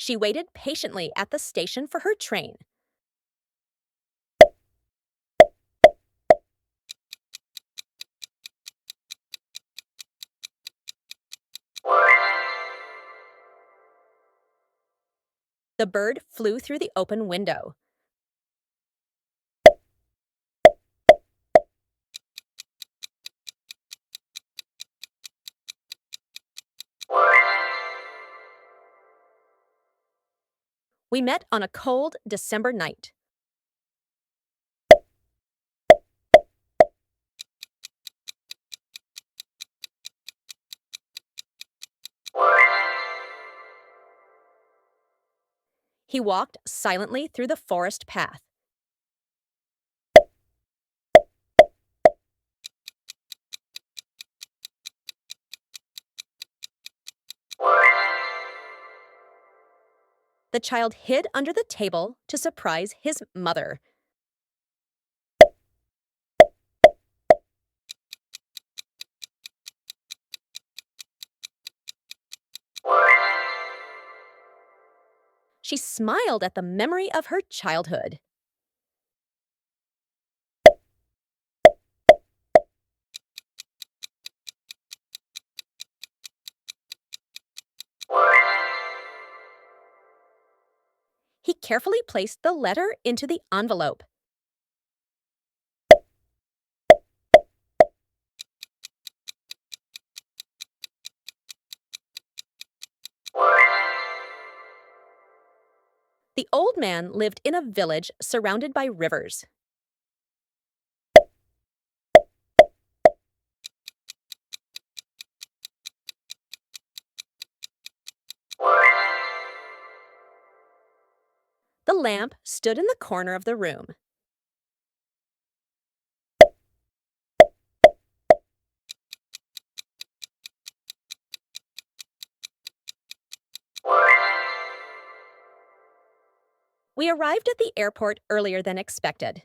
She waited patiently at the station for her train. The bird flew through the open window. We met on a cold December night. He walked silently through the forest path. The child hid under the table to surprise his mother. She smiled at the memory of her childhood. He carefully placed the letter into the envelope. The old man lived in a village surrounded by rivers. The lamp stood in the corner of the room. We arrived at the airport earlier than expected.